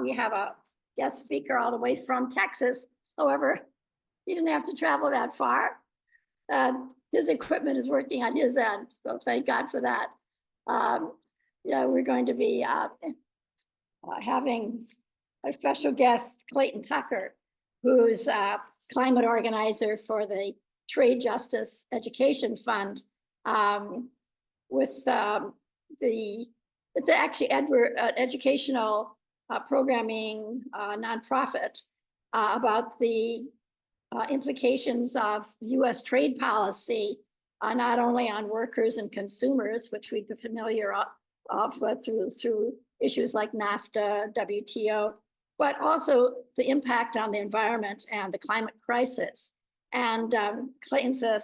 we have a guest speaker all the way from Texas. However, he didn't have to travel that far. And his equipment is working on his end. So thank God for that. We're going to be having our special guest, Clayton Tucker, who's a climate organizer for the Trade Justice Education Fund, with it's actually educational programming nonprofit about the implications of U.S. trade policy, not only on workers and consumers, which we'd be familiar of through issues like NAFTA, WTO, but also the impact on the environment and the climate crisis. And Clayton's a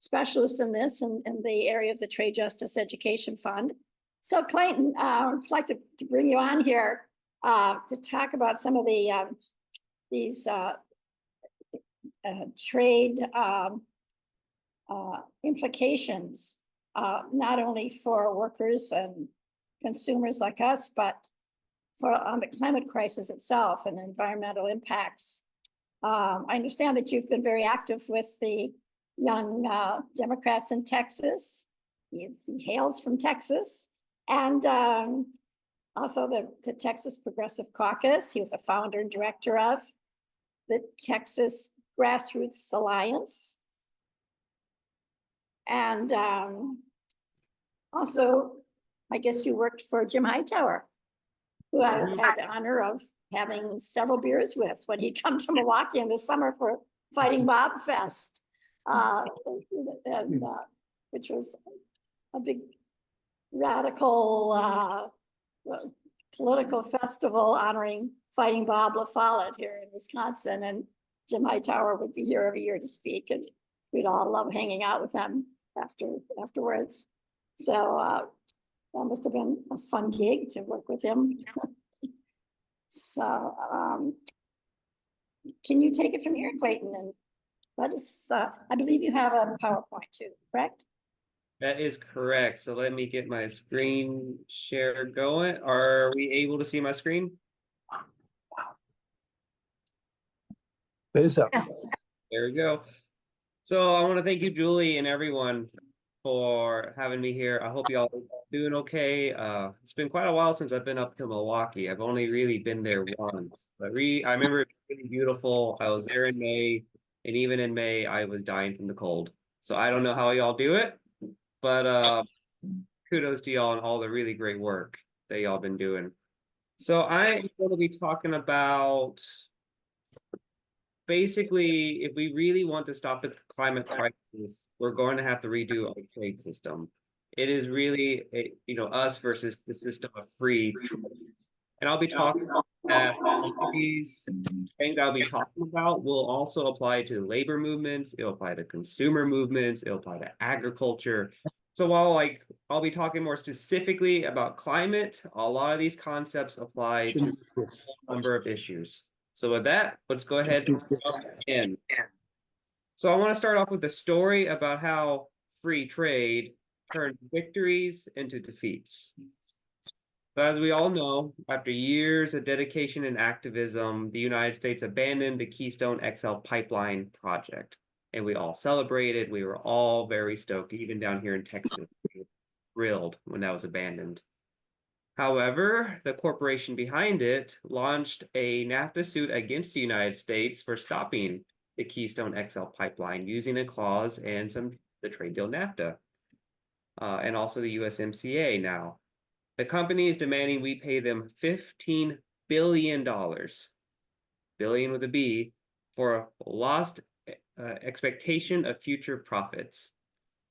specialist in this in the area of the Trade Justice Education Fund. So Clayton, I'd like to bring you on here to talk about some of the these trade implications, not only for workers and consumers like us, but for the climate crisis itself and environmental impacts. I understand that you've been very active with the young Democrats in Texas. He hails from Texas, and also the Texas Progressive Caucus. He was a founder and director of the Texas Grassroots Alliance. And also, I guess you worked for Jim Hightower, who I've had the honor of having several beers with when he'd come to Milwaukee in the summer for Fighting Bob Fest, which was a big radical political festival honoring Fighting Bob La Follette here in Wisconsin. And Jim Hightower would be here every year to speak, and we'd all love hanging out with him afterwards. So that must have been a fun gig to work with him. So can you take it from here, Clayton? And let us, I believe you have a PowerPoint too, correct? That is correct. So let me get my screen share going. Are we able to see my screen? Yes. There we go. So I want to thank you, Julie, and everyone for having me here. I hope you all are doing okay. It's been quite a while since I've been up to Milwaukee. I've only really been there once. But I remember it was really beautiful. I was there in May, and even in May, I was dying from the cold. So I don't know how y'all do it, but kudos to y'all and all the really great work that y'all been doing. So I'm going to be talking about basically, if we really want to stop the climate crisis, we're going to have to redo our trade system. It is really, us versus the system of free trade. And I'll be talking about these things I'll be talking about will also apply to labor movements. It'll apply to consumer movements. It'll apply to agriculture. So while I'll be talking more specifically about climate, a lot of these concepts apply to a number of issues. So with that, let's go ahead and jump in. So I want to start off with a story about how free trade turned victories into defeats. But as we all know, after years of dedication and activism, the United States abandoned the Keystone XL pipeline project. And we all celebrated. We were all very stoked, even down here in Texas. We were thrilled when that was abandoned. However, the corporation behind it launched a NAFTA suit against the United States for stopping the Keystone XL pipeline using a clause and the trade deal NAFTA, and also the USMCA now. The company is demanding we pay them $15 billion, billion with a B, for lost expectation of future profits.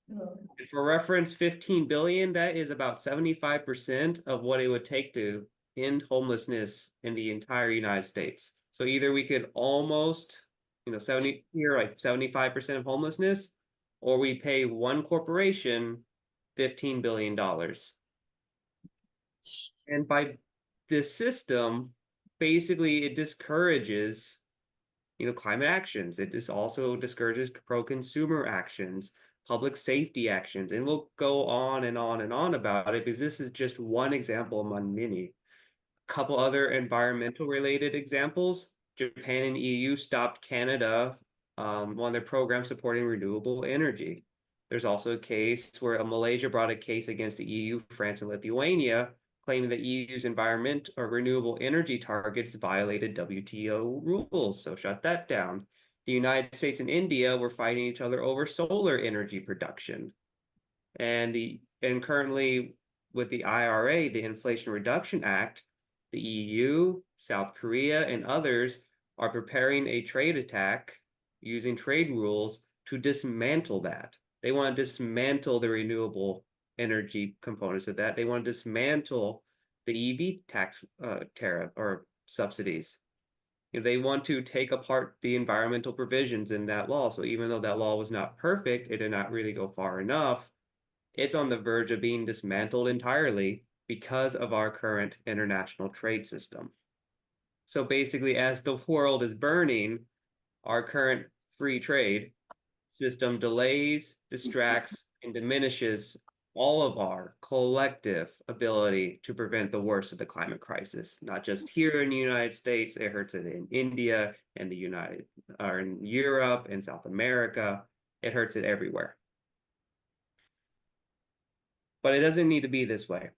And for reference, 15 billion, that is about 75% of what it would take to end homelessness in the entire United States. So either we could almost, 75% of homelessness, or we pay one corporation $15 billion. And by this system, basically it discourages, climate actions. It also discourages pro-consumer actions, public safety actions, and we'll go on and on and on about it because this is just one example among many. Couple other environmental related examples. Japan and EU stopped Canada on their program supporting renewable energy. There's also a case where Malaysia brought a case against the EU, France, and Lithuania, claiming that EU's environment or renewable energy targets violated WTO rules. So shut that down. The United States and India were fighting each other over solar energy production. And currently with the IRA, the Inflation Reduction Act, the EU, South Korea, and others are preparing a trade attack using trade rules to dismantle that. They want to dismantle the renewable energy components of that. They want to dismantle the EV tax tariff or subsidies. They want to take apart the environmental provisions in that law. So even though that law was not perfect, it did not really go far enough. It's on the verge of being dismantled entirely because of our current international trade system. So basically, as the world is burning, our current free trade system delays, distracts, and diminishes all of our collective ability to prevent the worst of the climate crisis. Not just here in the United States, it hurts it in India and in Europe and South America. It hurts it everywhere. But it doesn't need to be this way.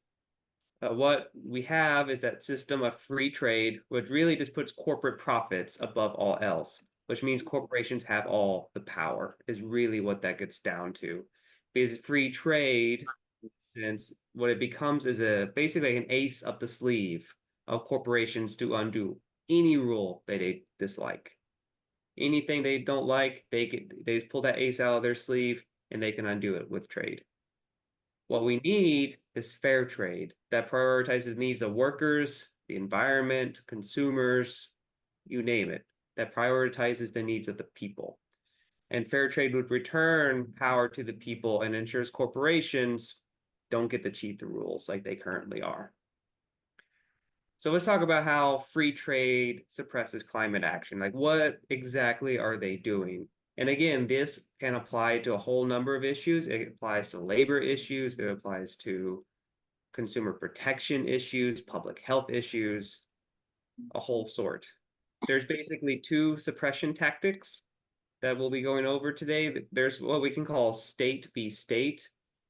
What we have is that system of free trade, which really just puts corporate profits above all else, which means corporations have all the power, is really what that gets down to. Because free trade, since what it becomes is basically an ace up the sleeve of corporations to undo any rule that they dislike. Anything they don't like, they just pull that ace out of their sleeve and they can undo it with trade. What we need is fair trade that prioritizes the needs of workers, the environment, consumers, you name it, that prioritizes the needs of the people. And fair trade would return power to the people and ensures corporations don't get to cheat the rules like they currently are. So let's talk about how free trade suppresses climate action. Like, what exactly are they doing? And again, this can apply to a whole number of issues. It applies to labor issues. It applies to consumer protection issues, public health issues, a whole sort. There's basically two suppression tactics that we'll be going over today. There's what we can call state v. state.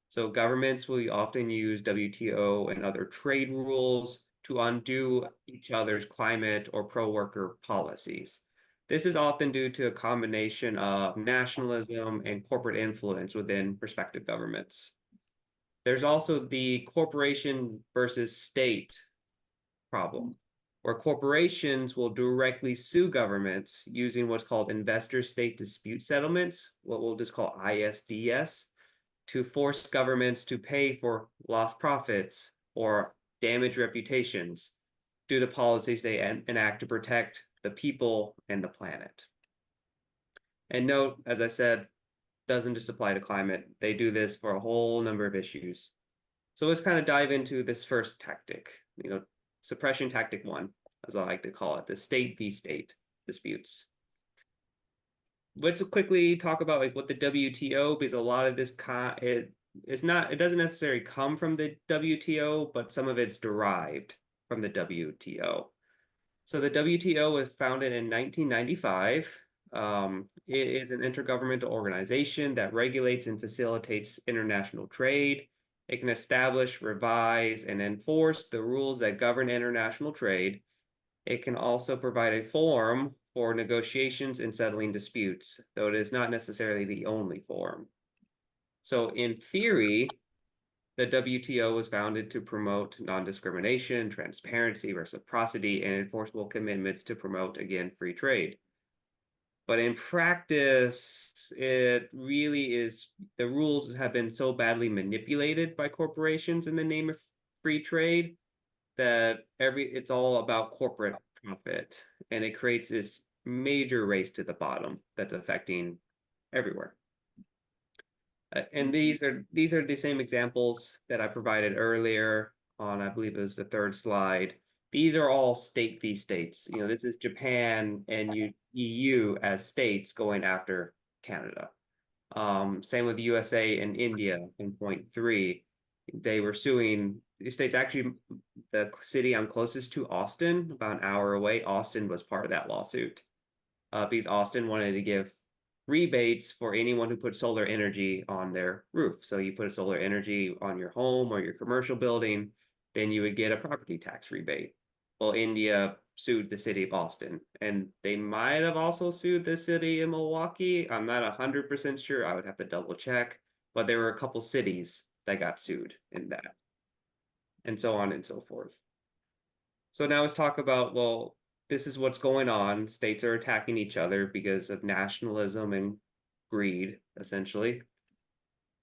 So governments will often use WTO and other trade rules to undo each other's climate or pro-worker policies. This is often due to a combination of nationalism and corporate influence within respective governments. There's also the corporation versus state problem, where corporations will directly sue governments using what's called investor state dispute settlements, what we'll just call ISDS, to force governments to pay for lost profits or damaged reputations due to policies they enact to protect the people and the planet. And note, as I said, doesn't just apply to climate. They do this for a whole number of issues. So let's kind of dive into this first tactic, suppression tactic one, as I like to call it, the state v. state disputes. Let's quickly talk about like what the WTO, because a lot of this it doesn't necessarily come from the WTO, but some of it's derived from the WTO. So the WTO was founded in 1995. It is an intergovernmental organization that regulates and facilitates international trade. It can establish, revise, and enforce the rules that govern international trade. It can also provide a forum for negotiations and settling disputes, though it is not necessarily the only forum. So in theory, the WTO was founded to promote non-discrimination, transparency, reciprocity, and enforceable commitments to promote, again, free trade. But in practice, it really is, the rules have been so badly manipulated by corporations in the name of free trade that it's all about corporate profit. And it creates this major race to the bottom that's affecting everywhere. And these are the same examples that I provided earlier on, I believe it was the third slide. These are all state v. states. This is Japan and EU as states going after Canada. Same with USA and India in point 3. they were suing the states. Actually, the city I'm closest to, Austin, about an hour away, Austin was part of that lawsuit, because Austin wanted to give rebates for anyone who put solar energy on their roof. So you put solar energy on your home or your commercial building, then you would get a property tax rebate. Well, India sued the city of Austin, and they might have also sued the city of Milwaukee. I'm not 100% sure. I would have to double check, but there were a couple cities that got sued in that, and so on and so forth. So now let's talk about, well, this is what's going on. States are attacking each other because of nationalism and greed, essentially.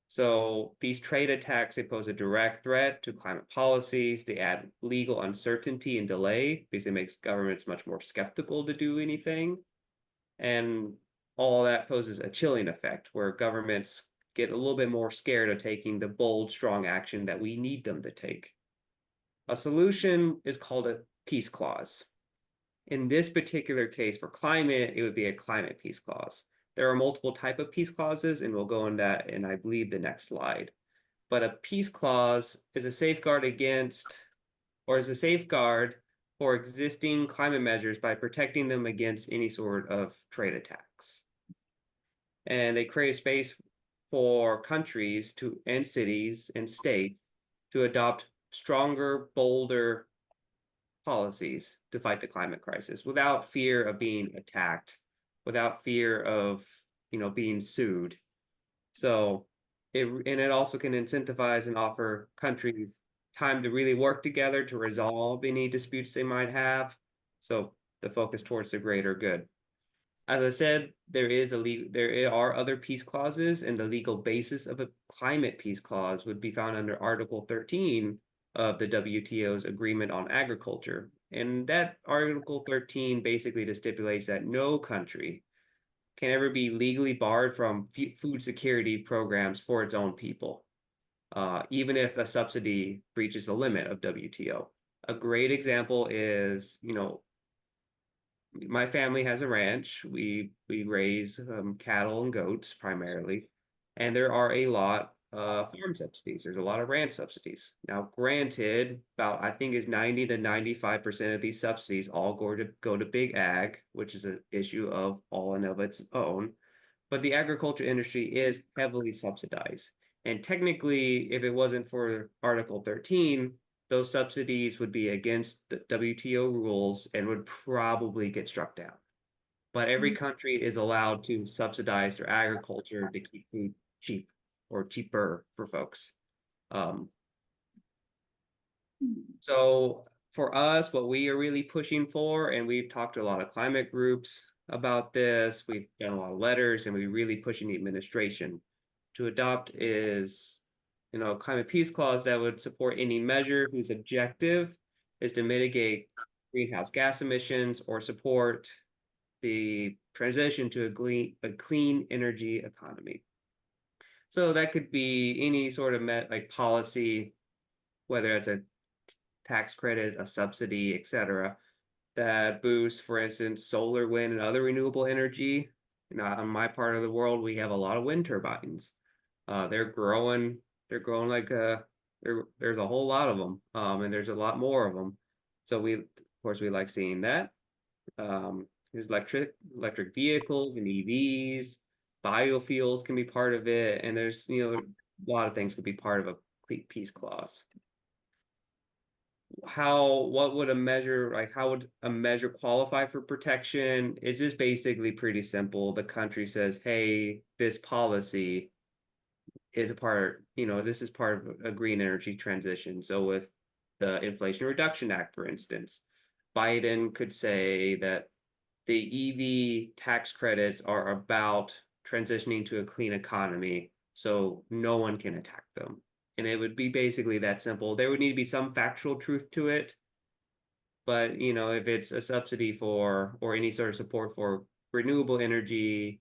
So these trade attacks, they pose a direct threat to climate policies. They add legal uncertainty and delay because it makes governments much more skeptical to do anything. And all that poses a chilling effect where governments get a little bit more scared of taking the bold, strong action that we need them to take. A solution is called a peace clause. In this particular case for climate, it would be a climate peace clause. There are multiple type of peace clauses, and we'll go in that in, I believe, the next slide. But a peace clause is a safeguard against, or is a safeguard for existing climate measures by protecting them against any sort of trade attacks. And they create a space for countries to, and cities and states to adopt stronger, bolder policies to fight the climate crisis without fear of being attacked, without fear of, being sued. So it also can incentivize and offer countries time to really work together to resolve any disputes they might have. So the focus towards the greater good. As I said, there are other peace clauses, and the legal basis of a climate peace clause would be found under Article 13 of the WTO's Agreement on Agriculture. And that Article 13 basically just stipulates that no country can ever be legally barred from food security programs for its own people, even if a subsidy breaches the limit of WTO. A great example is, my family has a ranch. We raise cattle and goats primarily, and there are a lot of farm subsidies. There's a lot of ranch subsidies. Now, granted, about I think is 90 to 95% of these subsidies all go to big ag, which is an issue of all and of its own. But the agriculture industry is heavily subsidized. And technically, if it wasn't for Article 13, those subsidies would be against the WTO rules and would probably get struck down. But every country is allowed to subsidize their agriculture to keep food cheap or cheaper for folks. Um, so for us, what we are really pushing for, and we've talked to a lot of climate groups about this, we've done a lot of letters, and we're really pushing the administration to adopt is, a climate peace clause that would support any measure whose objective is to mitigate greenhouse gas emissions or support the transition to a clean energy economy. So that could be any sort of like policy, whether it's a tax credit, a subsidy, etc., that boosts, for instance, solar, wind, and other renewable energy. On my part of the world, we have a lot of wind turbines. They're growing. They're growing like there's a whole lot of them, and there's a lot more of them. So of course, we like seeing that. There's electric vehicles and EVs. Biofuels can be part of it, and there's a lot of things could be part of a peace clause. What would a measure, like how would a measure qualify for protection? It's just basically pretty simple. The country says, hey, this policy is a part, this is part of a green energy transition. So with the Inflation Reduction Act, for instance, Biden could say that the EV tax credits are about transitioning to a clean economy, so no one can attack them. And it would be basically that simple. There would need to be some factual truth to it. But, if it's a subsidy for, or any sort of support for renewable energy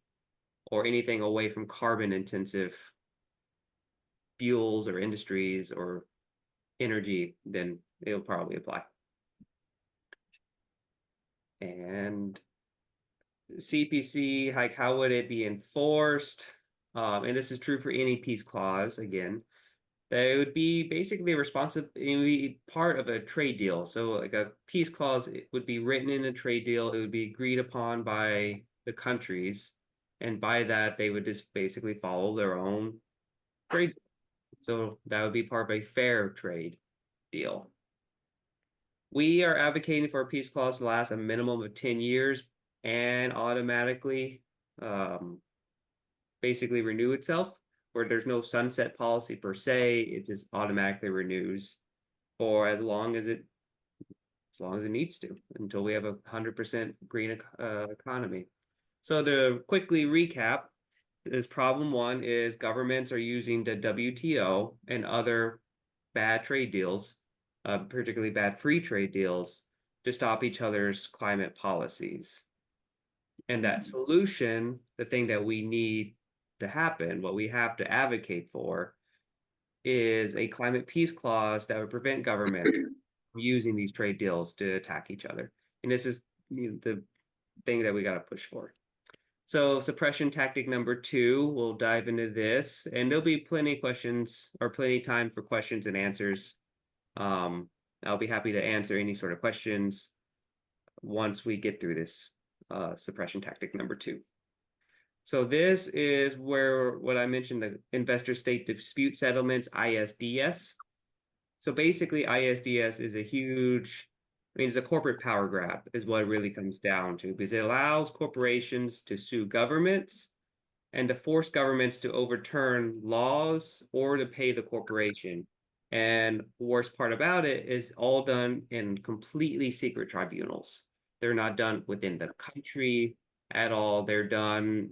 or anything away from carbon intensive fuels or industries or energy, then it'll probably apply. And CPC, like how would it be enforced? And this is true for any peace clause, again. that it would be basically responsive, it would be part of a trade deal. So like a peace clause, it would be written in a trade deal. It would be agreed upon by the countries. And by that, they would just basically follow their own trade. So that would be part of a fair trade deal. We are advocating for a peace clause to last a minimum of 10 years and automatically basically renew itself, where there's no sunset policy per se. It just automatically renews for as long as it needs to, until we have 100% green economy. So to quickly recap, is problem one is governments are using the WTO and other bad trade deals, particularly bad free trade deals, to stop each other's climate policies. And that solution, the thing that we need to happen, what we have to advocate for, is a climate peace clause that would prevent governments from using these trade deals to attack each other. And this is the thing that we got to push for. So suppression tactic number two, we'll dive into this, and there'll be plenty of questions or plenty of time for questions and answers. I'll be happy to answer any sort of questions once we get through this suppression tactic number two. So this is where what I mentioned, the investor state dispute settlements, ISDS. So basically ISDS is a huge, I mean, it's a corporate power grab is what it really comes down to, because it allows corporations to sue governments and to force governments to overturn laws or to pay the corporation. And the worst part about it is all done in completely secret tribunals. They're not done within the country at all. They're done,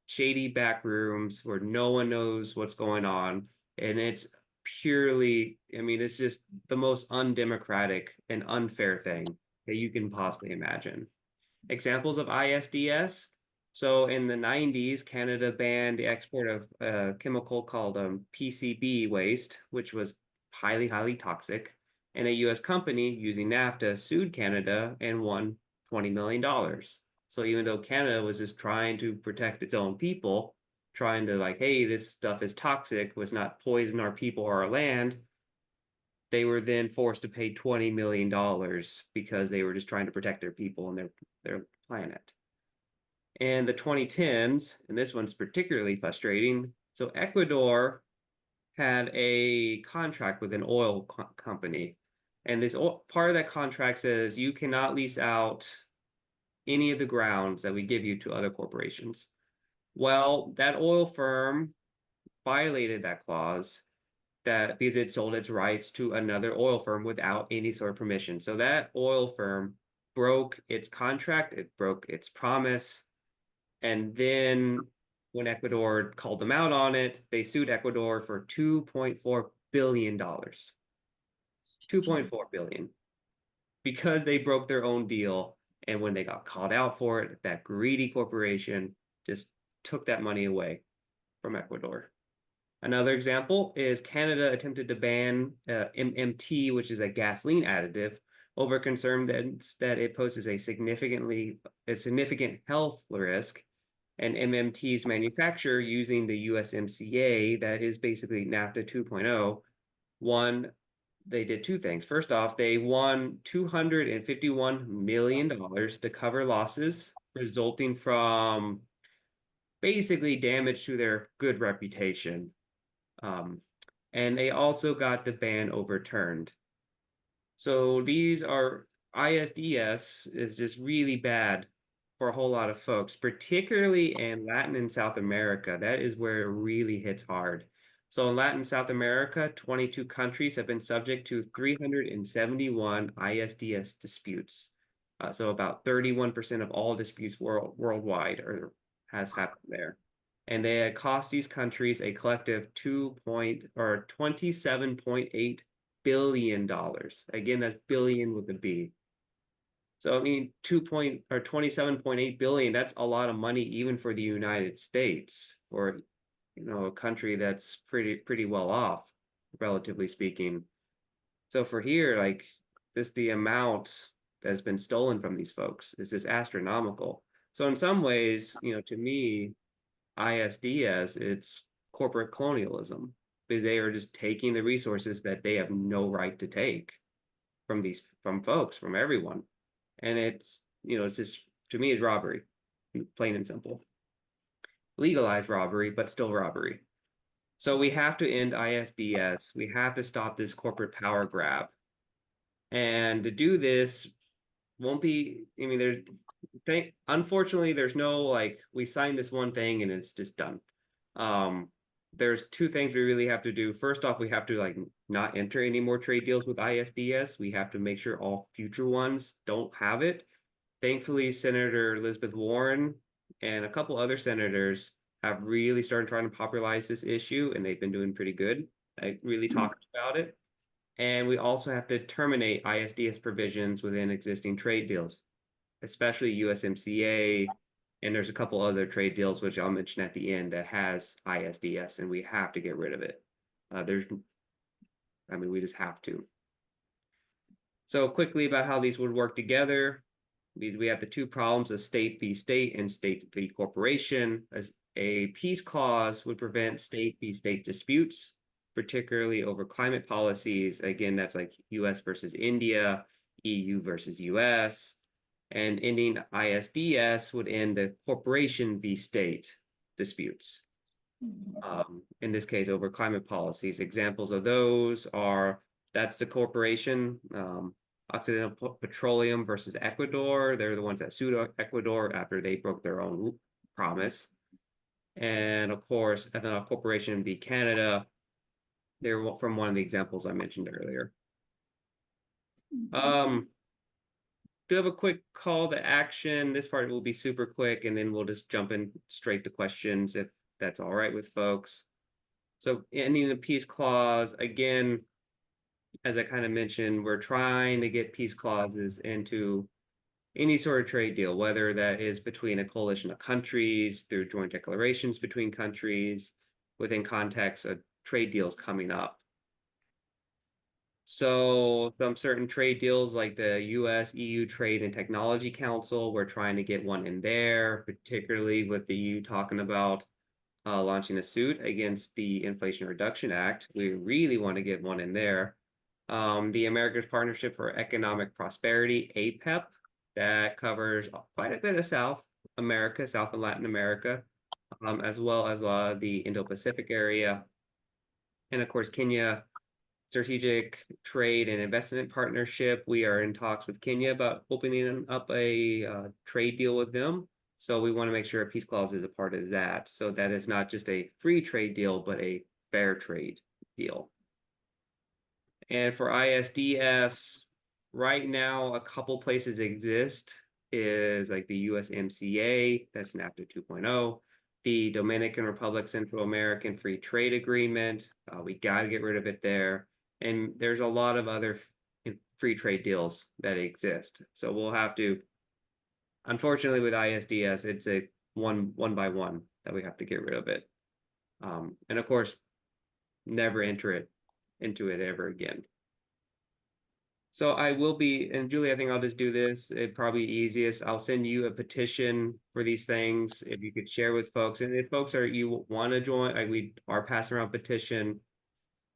shady back rooms where no one knows what's going on. And it's purely, I mean, it's just the most undemocratic and unfair thing that you can possibly imagine. Examples of ISDS. So in the 90s, Canada banned the export of a chemical called PCB waste, which was highly, highly toxic. And a US company using NAFTA sued Canada and won $20 million. So even though Canada was just trying to protect its own people, trying to like, hey, this stuff is toxic, was not poison our people or our land, they were then forced to pay $20 million because they were just trying to protect their people and their planet. And the 2010s, and this one's particularly frustrating. So Ecuador had a contract with an oil company. And this part of that contract says you cannot lease out any of the grounds that we give you to other corporations. Well, that oil firm violated that clause that because it sold its rights to another oil firm without any sort of permission. So that oil firm broke its contract, it broke its promise. And then when Ecuador called them out on it, they sued Ecuador for $2.4 billion. $2.4 billion because they broke their own deal. And when they got called out for it, that greedy corporation just took that money away from Ecuador. Another example is Canada attempted to ban MMT, which is a gasoline additive, over concern that it poses a significant health risk. And MMT's manufacturer using the USMCA, that is basically NAFTA 2.0, they did two things. First off, they won $251 million to cover losses resulting from basically damage to their good reputation. And they also got the ban overturned. So these are ISDS is just really bad for a whole lot of folks, particularly in Latin and South America. That is where it really hits hard. So in Latin and South America, 22 countries have been subject to 371 ISDS disputes. So about 31% of all disputes worldwide has happened there. And they cost these countries a collective $27.8 billion. Again, that's billion with a B. So I mean, 27.8 billion, that's a lot of money even for the United States, or a country that's pretty well off, relatively speaking. So for here, like the amount that's been stolen from these folks is just astronomical. So in some ways, to me, ISDS, it's corporate colonialism. because they are just taking the resources that they have no right to take from folks, from everyone. And it's, it's just, to me, it's robbery, plain and simple. Legalized robbery, but still robbery. So we have to end ISDS. We have to stop this corporate power grab. And to do this won't be, I mean, unfortunately, there's no like, we signed this one thing and it's just done. There's two things we really have to do. First off, we have to like not enter any more trade deals with ISDS. We have to make sure all future ones don't have it. Thankfully, Senator Elizabeth Warren and a couple other senators have really started trying to popularize this issue, and they've been doing pretty good at really talking about it. And we also have to terminate ISDS provisions within existing trade deals, especially USMCA. And there's a couple other trade deals, which I'll mention at the end, that has ISDS, and we have to get rid of it. We just have to. So quickly about how these would work together. We have the two problems of state v. state and state v. corporation. As a peace clause would prevent state v. state disputes, particularly over climate policies. Again, that's like US versus India, EU versus US. And ending ISDS would end the corporation v. state disputes. In this case, over climate policies. Examples of those are, that's the corporation, Occidental Petroleum versus Ecuador. They're the ones that sued Ecuador after they broke their own promise. And of course, Ethanol Corporation v. Canada, they're from one of the examples I mentioned earlier. Do have a quick call to action. This part will be super quick, and then we'll just jump in straight to questions if that's all right with folks. So ending the peace clause, again, as I kind of mentioned, we're trying to get peace clauses into any sort of trade deal, whether that is between a coalition of countries, through joint declarations between countries, within context of trade deals coming up. So some certain trade deals like the US-EU Trade and Technology Council, we're trying to get one in there, particularly with the EU talking about launching a suit against the Inflation Reduction Act. We really want to get one in there. The America's Partnership for Economic Prosperity, APEP, that covers quite a bit of South America, South and Latin America, as well as the Indo-Pacific area. And of course, Kenya Strategic Trade and Investment Partnership. We are in talks with Kenya about opening up a trade deal with them. So we want to make sure a peace clause is a part of that. So that is not just a free trade deal, but a fair trade deal. And for ISDS, right now, a couple places exist, is like the USMCA, that's NAFTA 2.0, the Dominican Republic Central American Free Trade Agreement. We got to get rid of it there. And there's a lot of other free trade deals that exist. So we'll have to, unfortunately with ISDS, it's a one by one that we have to get rid of it. And of course, never enter it into it ever again. So I will be, and Julie, I think I'll just do this. It probably easiest. I'll send you a petition for these things. If you could share with folks, and if folks you want to join, like we are passing around petition,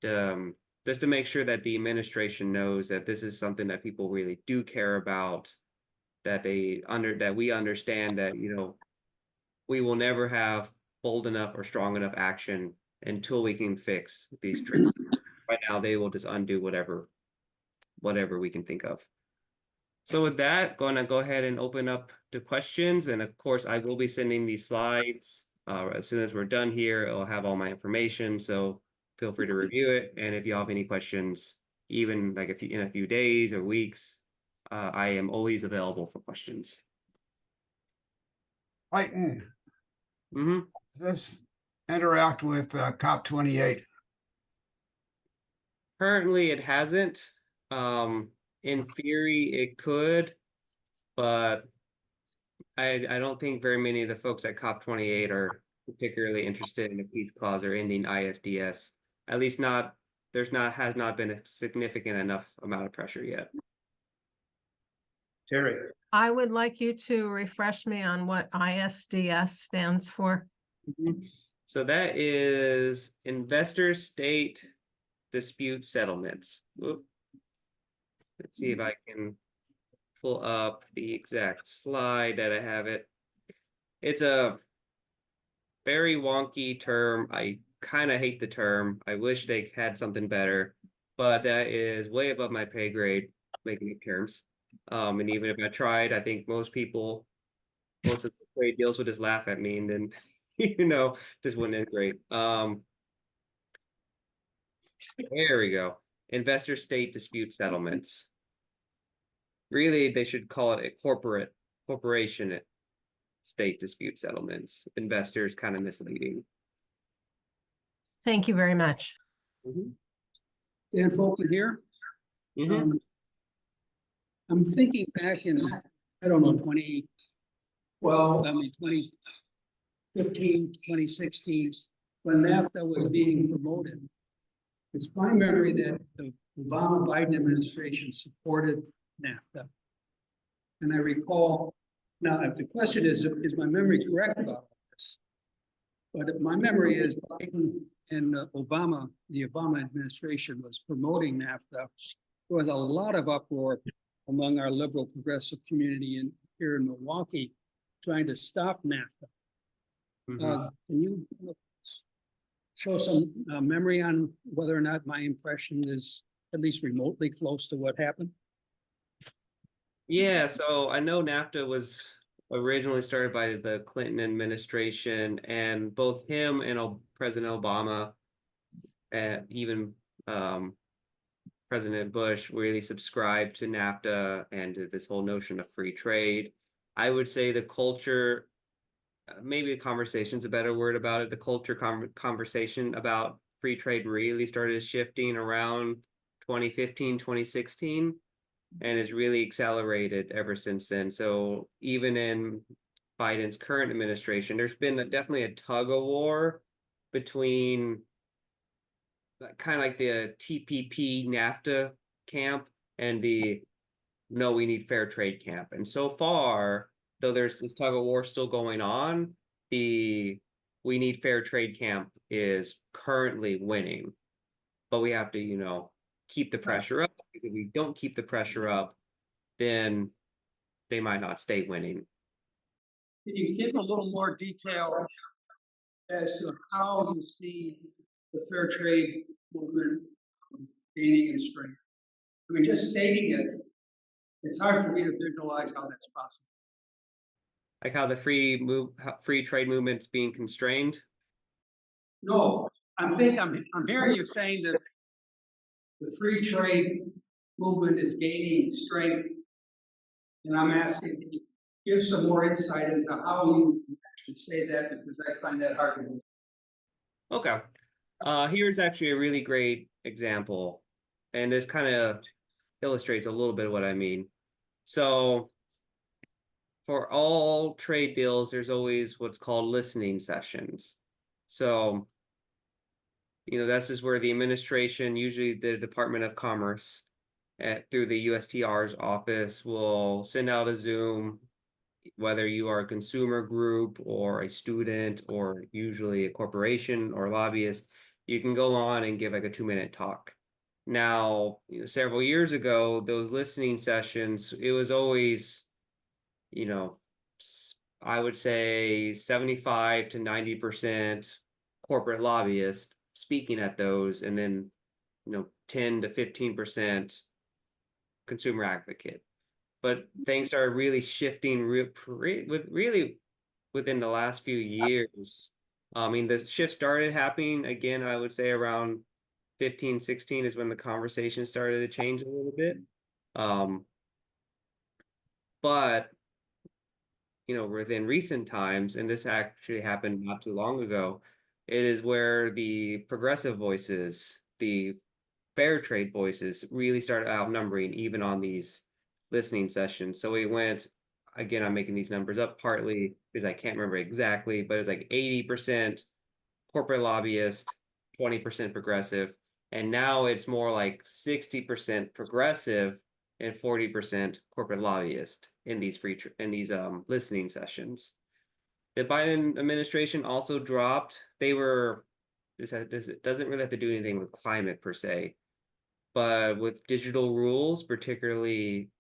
just to make sure that the administration knows that this is something that people really do care about, that we understand that, we will never have bold enough or strong enough action until we can fix these trends. Right now, they will just undo whatever we can think of. So with that, going to go ahead and open up to questions. And of course, I will be sending these slides as soon as we're done here. It'll have all my information, so feel free to review it. And if you have any questions, even like in a few days or weeks, I am always available for questions. Clayton, does this interact with COP28? Currently, it hasn't. In theory, it could, but I don't think very many of the folks at COP28 are particularly interested in a peace clause or ending ISDS. At least has not been a significant enough amount of pressure yet. Terry. I would like you to refresh me on what ISDS stands for. So that is investor state dispute settlements. Whoop. Let's see if I can pull up the exact slide that I have it. It's a very wonky term. I kind of hate the term. I wish they had something better, but that is way above my pay grade, making up terms. And even if I tried, I think most of the trade deals would just laugh at me and then, just wouldn't end great. There we go. Investor state dispute settlements. Really, they should call it a corporation state dispute settlements. Investors kind of misleading. Thank you very much. Dan Folkman here. Mhm. I'm thinking back in, I don't know, 2012, 2015, 2016, when NAFTA was being promoted. It's my memory that the Obama-Biden administration supported NAFTA. And I recall, now if the question is my memory correct about this? But my memory is Biden and Obama, the Obama administration was promoting NAFTA. There was a lot of uproar among our liberal progressive community here in Milwaukee trying to stop NAFTA. Can you show some memory on whether or not my impression is at least remotely close to what happened? Yeah, so I know NAFTA was originally started by the Clinton administration, and both him and President Obama, and even President Bush, really subscribed to NAFTA and to this whole notion of free trade. I would say the culture, maybe the conversation's a better word about it. The culture conversation about free trade really started shifting around 2015, 2016. And has really accelerated ever since then. So even in Biden's current administration, there's been definitely a tug of war between kind of like the TPP NAFTA camp and the no, we need fair trade camp. And so far, though there's this tug of war still going on, the we need fair trade camp is currently winning. But we have to, keep the pressure up, because if we don't keep the pressure up, then they might not stay winning. Can you give a little more detail as to how you see the fair trade movement gaining in strength? I mean, just stating it, it's hard for me to visualize how that's possible. Like how the free trade movement's being constrained. No, I'm hearing you saying that the free trade movement is gaining strength, and I'm asking, can you give some more insight into how you actually say that, because I find that hard to believe. Okay. Here's actually a really great example, and this kind of illustrates a little bit of what I mean. So for all trade deals, there's always what's called listening sessions. So, this is where the administration, usually the Department of Commerce, through the USTR's office, will send out a Zoom, whether you are a consumer group or a student or usually a corporation or lobbyist, you can go on and give like a 2-minute talk. Now, several years ago, those listening sessions, it was always, I would say 75 to 90% corporate lobbyist speaking at those, and then 10 to 15% consumer advocate. But things started really shifting really within the last few years. I mean, the shift started happening again, I would say around 15, 16 is when the conversation started to change a little bit. But within recent times, and this actually happened not too long ago, it is where the progressive voices, the fair trade voices really started outnumbering even on these listening sessions. So we went, again, I'm making these numbers up partly because I can't remember exactly, but it's like 80% corporate lobbyist, 20% progressive. And now it's more like 60% progressive and 40% corporate lobbyist in these listening sessions. The Biden administration also dropped. They were this doesn't really have to do anything with climate per se, but with digital rules, particularly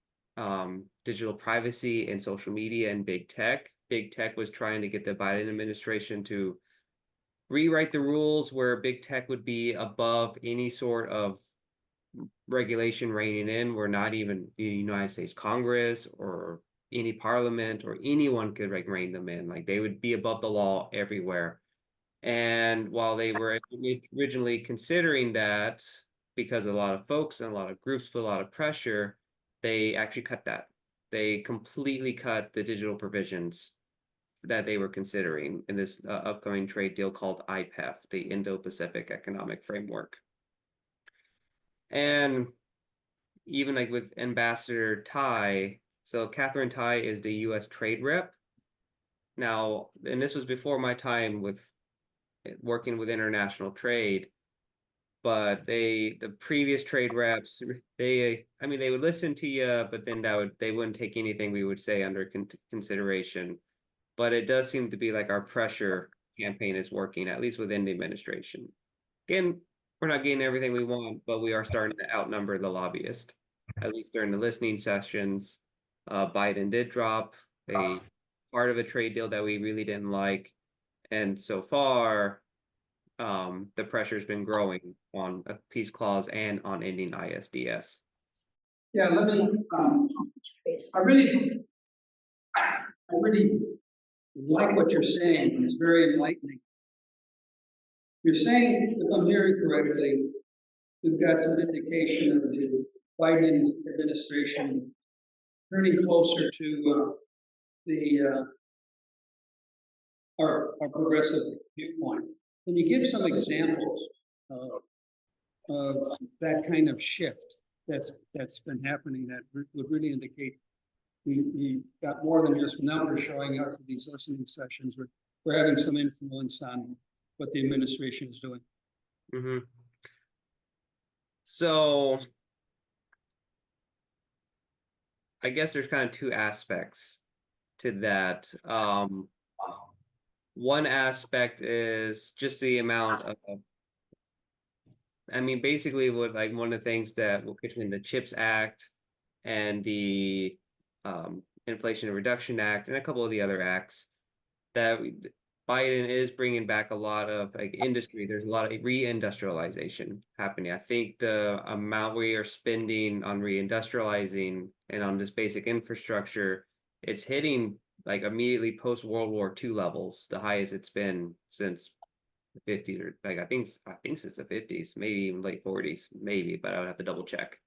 digital privacy and social media and big tech. Big tech was trying to get the Biden administration to rewrite the rules where big tech would be above any sort of regulation reigning in, where not even the United States Congress or any parliament or anyone could rein them in. Like they would be above the law everywhere. And while they were originally considering that, because a lot of folks and a lot of groups put a lot of pressure, they actually cut that. They completely cut the digital provisions that they were considering in this upcoming trade deal called IPEF, the Indo-Pacific Economic Framework. And even like with Ambassador Tai, so Catherine Tai is the US trade rep. Now, and this was before my time with working with international trade, but the previous trade reps, they would listen to you, but then they wouldn't take anything we would say under consideration. But it does seem to be like our pressure campaign is working, at least within the administration. Again, we're not getting everything we want, but we are starting to outnumber the lobbyists, at least during the listening sessions. Biden did drop a part of a trade deal that we really didn't like. And so far, the pressure has been growing on a peace clause and on ending ISDS. Yeah, let me, I really like what you're saying. It's very enlightening. You're saying, if I'm hearing correctly, we've got some indication of the Biden administration turning closer to our progressive viewpoint. Can you give some examples of that kind of shift that's been happening that would really indicate we got more than just numbers showing up to these listening sessions? We're having some influence on what the administration is doing. Mm-hmm. So I guess there's kind of two aspects to that. One aspect is just the amount of, basically what like one of the things that between the CHIPS Act and the Inflation Reduction Act and a couple of the other acts that Biden is bringing back a lot of like industry. There's a lot of reindustrialization happening. I think the amount we are spending on reindustrializing and on this basic infrastructure, it's hitting like immediately post World War II levels, the highest it's been since the 50s, or like I think since the 50s, maybe even late 40s, maybe, but I would have to double check.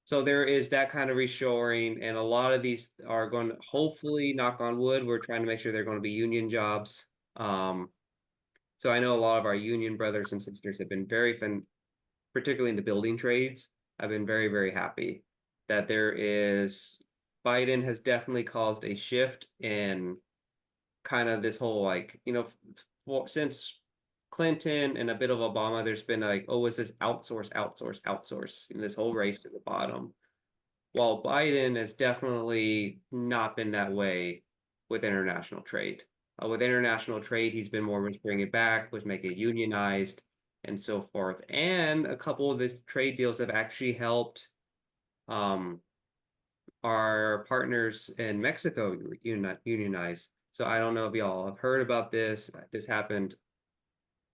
So there is that kind of reshoring, and a lot of these are going to, hopefully, knock on wood, we're trying to make sure they're going to be union jobs. So I know a lot of our union brothers and sisters have been very particularly in the building trades, I've been very, very happy that Biden has definitely caused a shift in kind of this whole, like, since Clinton and a bit of Obama, there's been like, oh, is this outsource in this whole race to the bottom. While Biden has definitely not been that way with international trade. With international trade, he's been more to bring it back, was make it unionized and so forth. And a couple of the trade deals have actually helped our partners in Mexico unionize. So I don't know if y'all have heard about this. This happened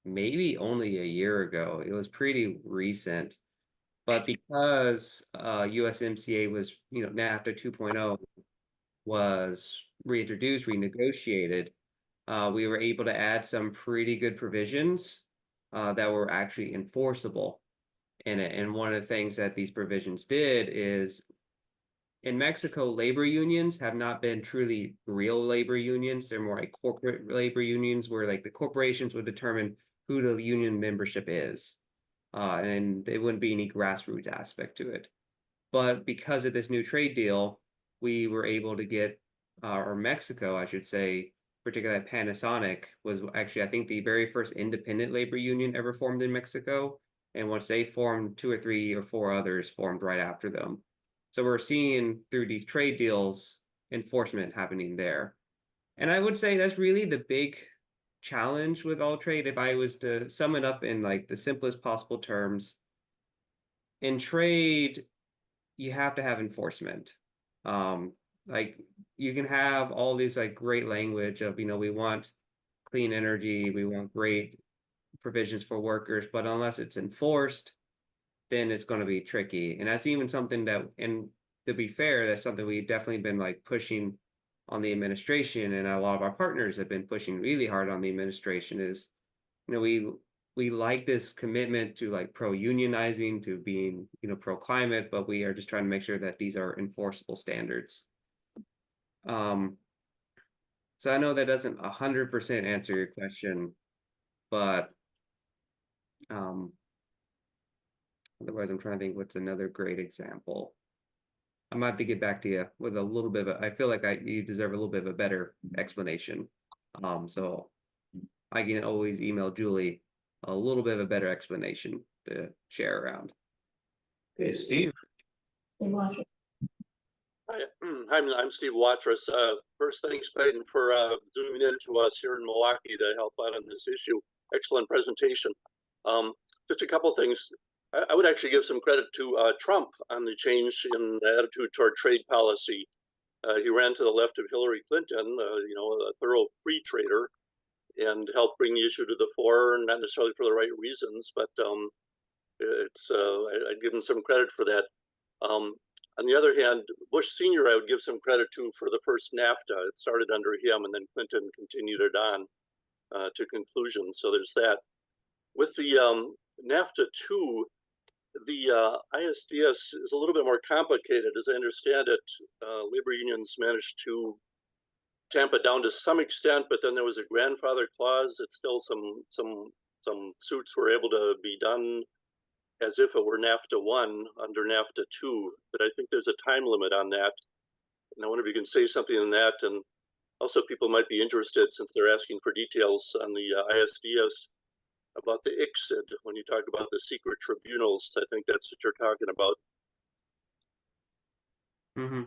maybe only a year ago. It was pretty recent. But because USMCA was, NAFTA 2.0 was reintroduced, renegotiated, we were able to add some pretty good provisions that were actually enforceable in it. And one of the things that these provisions did is, in Mexico, labor unions have not been truly real labor unions. They're more like corporate labor unions where like the corporations would determine who the union membership is. And there wouldn't be any grassroots aspect to it. But because of this new trade deal, we were able to get, or Mexico, I should say, particularly Panasonic was actually, I think, the very first independent labor union ever formed in Mexico. And once they formed, 2 or 3 or 4 others formed right after them. So we're seeing through these trade deals enforcement happening there. And I would say that's really the big challenge with all trade. If I was to sum it up in like the simplest possible terms, in trade, you have to have enforcement. Like you can have all these like great language of, we want clean energy, we want great provisions for workers, but unless it's enforced, then it's going to be tricky. And that's even something that, and to be fair, that's something we've definitely been like pushing on the administration, and a lot of our partners have been pushing really hard on the administration is, we like this commitment to like pro-unionizing, to being, pro-climate, but we are just trying to make sure that these are enforceable standards. So I know that doesn't 100% answer your question, but otherwise I'm trying to think what's another great example. I might have to get back to you with a little bit of I feel like you deserve a little bit of a better explanation. So I can always email Julie a little bit of a better explanation to share around. Okay, Steve. Hi, I'm Steve Watrous. First, thanks, Clayton, for zooming in to us here in Milwaukee to help out on this issue. Excellent presentation. Just a couple things. I would actually give some credit to Trump on the change in attitude toward trade policy. He ran to the left of Hillary Clinton, a thorough free trader, and helped bring the issue to the fore, not necessarily for the right reasons, but I'd give him some credit for that. On the other hand, Bush Sr. I would give some credit to for the first NAFTA. It started under him, and then Clinton continued it on to conclusion. So there's that. With the NAFTA 2, the ISDS is a little bit more complicated. As I understand it, labor unions managed to tamp it down to some extent, but then there was a grandfather clause. It's still some suits were able to be done as if it were NAFTA 1 under NAFTA 2, but I think there's a time limit on that. And I wonder if you can say something on that. And also people might be interested, since they're asking for details on the ISDS, about the ICSID. When you talk about the secret tribunals, I think that's what you're talking about. Mm-hmm.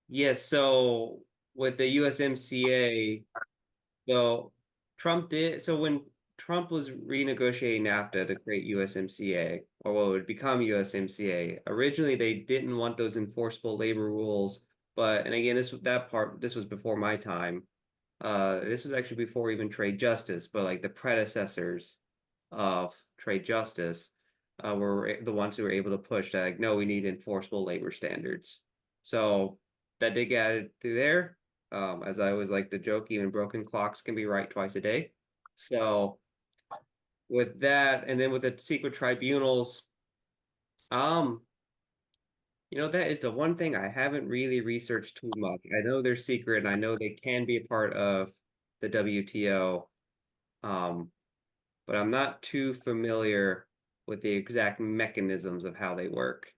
Yes, so with the USMCA, so when Trump was renegotiating NAFTA to create USMCA, or what would become USMCA, originally they didn't want those enforceable labor rules, and again, this was before my time. This was actually before even trade justice, but like the predecessors of trade justice were the ones who were able to push that, like, no, we need enforceable labor standards. So that did get added through there. As I always like to joke, even broken clocks can be right twice a day. So with that, and then with the secret tribunals, that is the one thing I haven't really researched too much. I know they're secret, and I know they can be a part of the WTO, but I'm not too familiar with the exact mechanisms of how they work.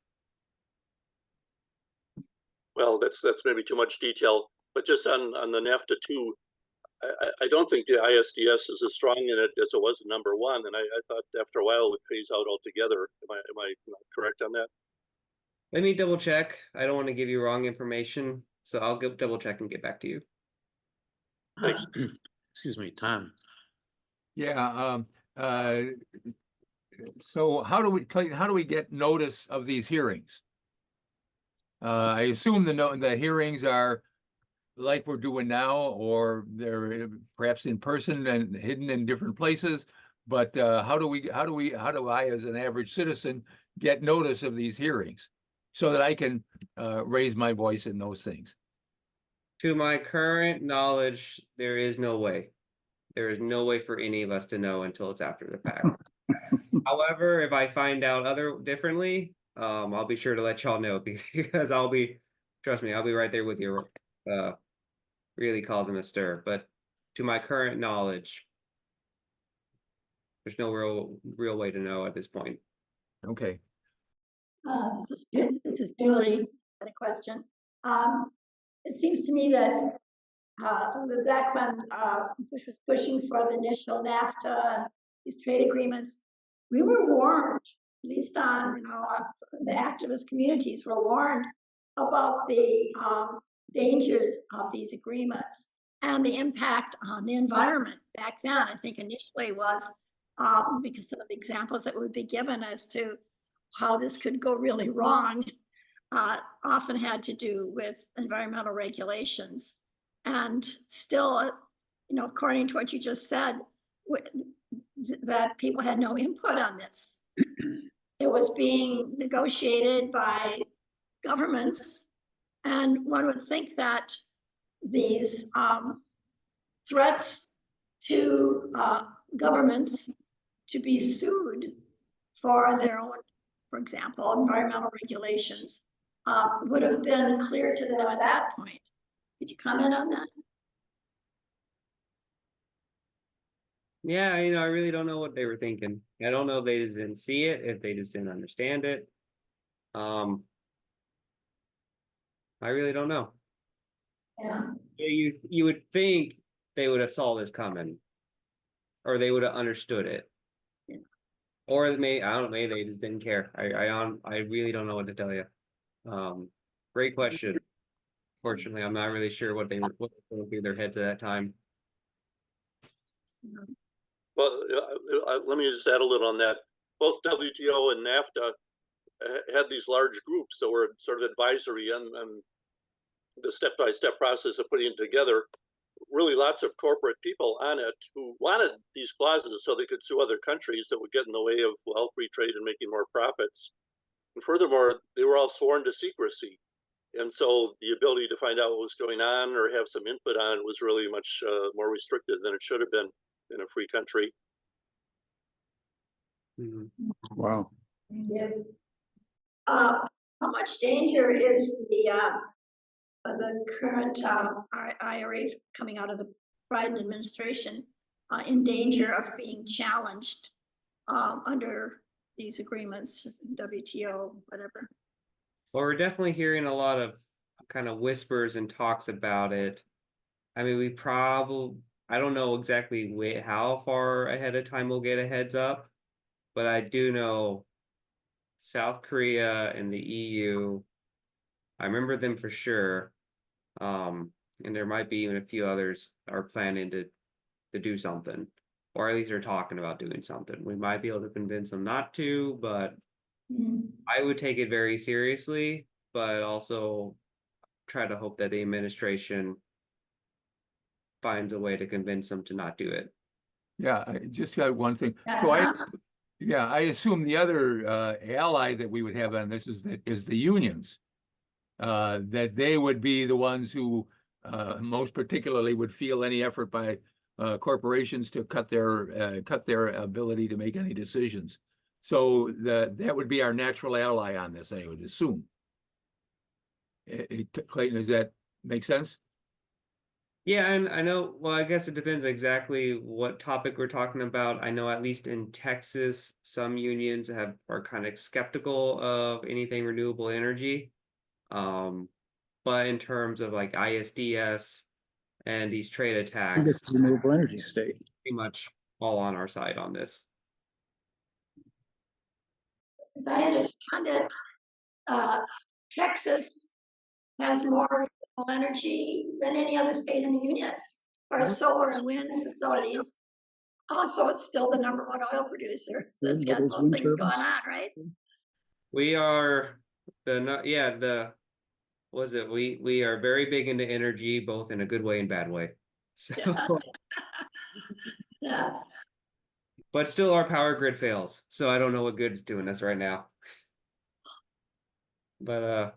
Well, that's maybe too much detail, but just on the NAFTA 2, I don't think the ISDS is as strong in it as it was in number 1, and I thought after a while it would phase out altogether. Am I not correct on that? Let me double check. I don't want to give you wrong information, so I'll go double check and get back to you. Thanks. Excuse me, Tom. Yeah. So Clayton, how do we get notice of these hearings? I assume the hearings are like we're doing now, or they're perhaps in person and hidden in different places. But how do I, as an average citizen, get notice of these hearings so that I can raise my voice in those things? To my current knowledge, there is no way. There is no way for any of us to know until it's after the fact. However, if I find out differently, I'll be sure to let y'all know, because trust me, I'll be right there with you. Really causing a stir. But to my current knowledge, there's no real way to know at this point. Okay. This is Julie. Got a question. It seems to me that back when Bush was pushing for the initial NAFTA and these trade agreements, we were warned, at least on the activist communities were warned about the dangers of these agreements. and the impact on the environment back then, I think initially was because of the examples that would be given as to how this could go really wrong, often had to do with environmental regulations. And still, according to what you just said, that people had no input on this. It was being negotiated by governments, and one would think that these threats to governments to be sued for their own, for example, environmental regulations would have been clear to them at that point. Could you comment on that? Yeah, I really don't know what they were thinking. I don't know if they just didn't see it, if they just didn't understand it. I really don't know. Yeah. You would think they would have saw this coming, or they would have understood it, Yeah. or I don't know, maybe they just didn't care. I really don't know what to tell you. Great question. Fortunately, I'm not really sure what was going through their heads at that time. Well, let me just add a little on that. Both WTO and NAFTA had these large groups that were sort of advisory on the step-by-step process of putting it together. Really lots of corporate people on it who wanted these clauses so they could sue other countries that would get in the way of, well, free trade and making more profits. And furthermore, they were all sworn to secrecy. And so the ability to find out what was going on or have some input on it was really much more restricted than it should have been in a free country. Wow. How much danger is the current IRA coming out of the Biden administration in danger of being challenged under these agreements, WTO, whatever? Well, we're definitely hearing a lot of kind of whispers and talks about it. I mean, I don't know exactly how far ahead of time we'll get a heads up, but I do know South Korea and the EU, I remember them for sure. And there might be even a few others are planning to do something, or at least are talking about doing something. We might be able to convince them not to, but I would take it very seriously, but also try to hope that the administration finds a way to convince them to not do it. Yeah, I just got one thing. So I assume the other ally that we would have on this is the unions. That they would be the ones who most particularly would feel any effort by corporations to cut their ability to make any decisions. So that would be our natural ally on this, I would assume. Clayton, does that make sense? Yeah, and I know, well, I guess it depends exactly what topic we're talking about. I know at least in Texas, some unions are kind of skeptical of anything renewable energy. But in terms of like ISDS and these trade attacks, renewable energy state. pretty much all on our side on this. As I understand it, Texas has more renewable energy than any other state in the union for solar and wind facilities. Also, it's still the #1 oil producer. So it's got both things going on, right? We are we are very big into energy, both in a good way and bad way. So, Yeah. but still our power grid fails. So I don't know what good is doing us right now. But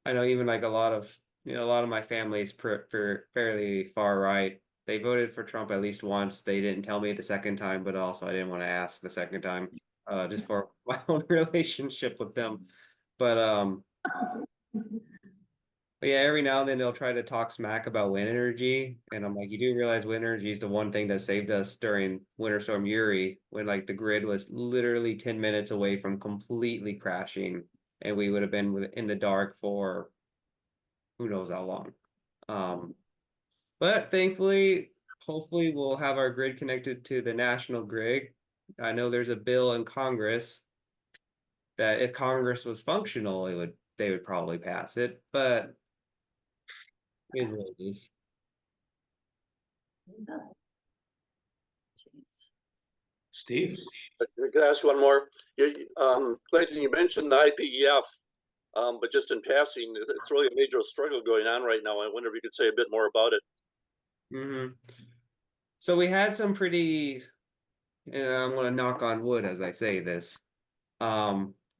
I know even like a lot of my family is fairly far right. They voted for Trump at least once. They didn't tell me the second time, but also I didn't want to ask the second time, just for my own relationship with them. But yeah, every now and then they'll try to talk smack about wind energy, and I'm like, you do realize wind energy is the one thing that saved us during Winter Storm Uri, when like the grid was literally 10 minutes away from completely crashing, and we would have been in the dark for who knows how long. But thankfully, hopefully we'll have our grid connected to the national grid. I know there's a bill in Congress that if Congress was functional, they would probably pass it, but it is what it is. Steve? Can I ask one more? Clayton, you mentioned the IPEF, but just in passing, it's really a major struggle going on right now. I wonder if you could say a bit more about it. So we had some pretty, and I'm going to knock on wood as I say this.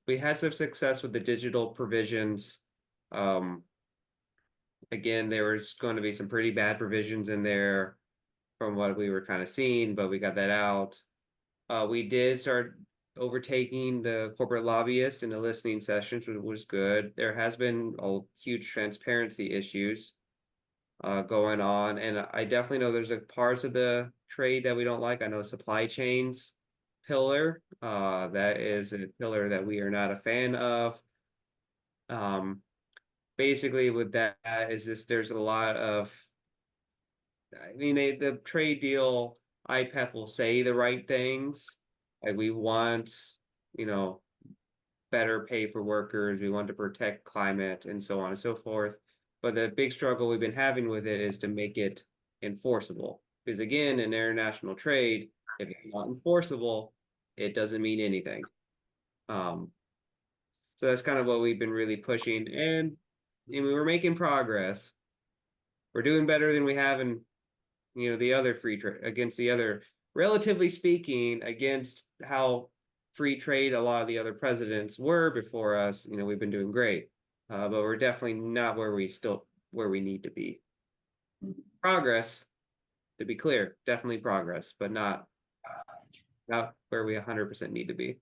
We had some success with the digital provisions. Again, there was going to be some pretty bad provisions in there from what we were kind of seeing, but we got that out. We did start overtaking the corporate lobbyists in the listening sessions, which was good. There has been a huge transparency issues going on, and I definitely know there's parts of the trade that we don't like. I know supply chains pillar, that is a pillar that we are not a fan of. Basically with that is just there's a lot of, I mean, the trade deal, IPEF will say the right things. Like we want, you know, better pay for workers. We want to protect climate and so on and so forth. But the big struggle we've been having with it is to make it enforceable. Because again, in international trade, if it's not enforceable, it doesn't mean anything. So that's kind of what we've been really pushing, and we were making progress. We're doing better than we have in, you know, the other free trade against the other, relatively speaking, against how free trade a lot of the other presidents were before us. You know, we've been doing great, but we're definitely not where we need to be. Progress, to be clear, definitely progress, but not where we 100% need to be.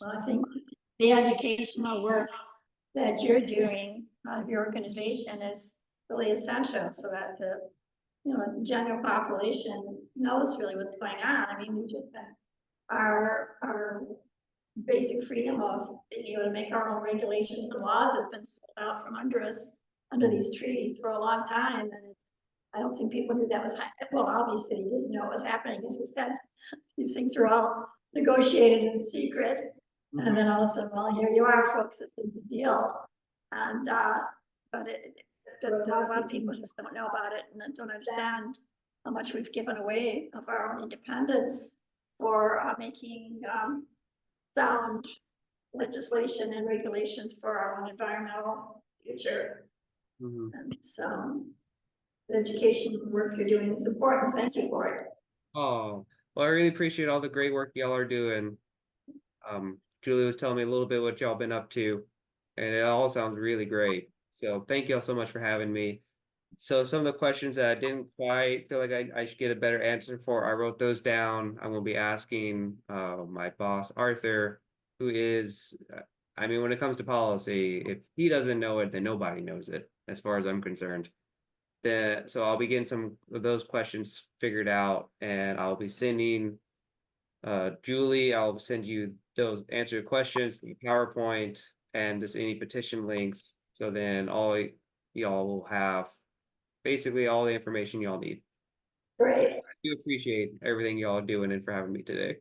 Well, I think the educational work that you're doing, your organization is really essential so that the, you know, general population knows really what's going on. I mean, we just our basic freedom of being able to make our own regulations and laws has been sold out from under us, under these treaties for a long time. And I don't think people knew that was, well, obviously they didn't know what was happening. As we said, these things are all negotiated in secret. And then all of a sudden, well, here you are, folks, this is the deal. And, but a lot of people just don't know about it and don't understand how much we've given away of our own independence for making sound legislation and regulations for our own environmental future. And so the education work you're doing is important. Thank you for it. Oh, well, I really appreciate all the great work y'all are doing. Julie was telling me a little bit what y'all been up to, and it all sounds really great. So thank y'all so much for having me. So some of the questions that I didn't quite feel like I should get a better answer for, I wrote those down. I'm going to be asking my boss, Arthur, who is, I mean, when it comes to policy, if he doesn't know it, then nobody knows it, as far as I'm concerned. So I'll be getting some of those questions figured out, and I'll be sending Julie, I'll send you those answer questions, the PowerPoint, and just any petition links. So then all y'all will have basically all the information y'all need. Great. I do appreciate everything y'all are doing and for having me today.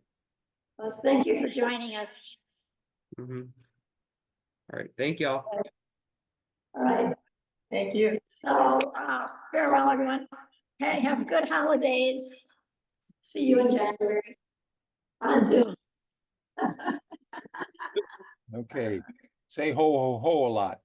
Well, thank you for joining us. All right, thank y'all. All right. Thank you. So farewell, everyone. Hey, have good holidays. See you in January on Zoom. Okay, say ho, ho, ho a lot.